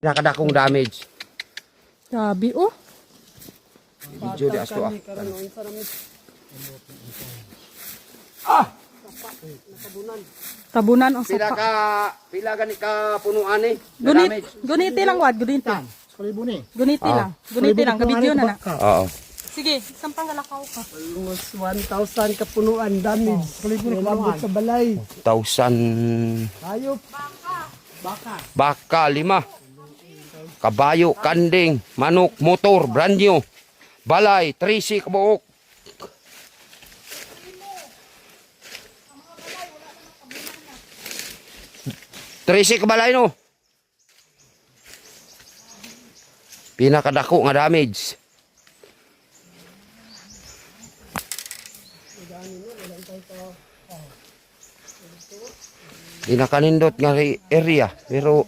Nakadakong damage. Grabe oh. Video di asto ah. Tabunan ang Pila sapa. ka pila gani ka punuan eh. Guniti lang wad, guniti. Guniti lang. Guniti lang, kabidyo na na. Oo. Sige, sampang galakaw ka. Almost 1,000 kapunuan damage. Labot sa balay. 1,000 Hayop. baka 5. Kabayo, kanding, manok, motor, brand new. Balay, 13 kabuok. Trisi kabalay no. Pinakadako nga damage. Pinakanindot nga area pero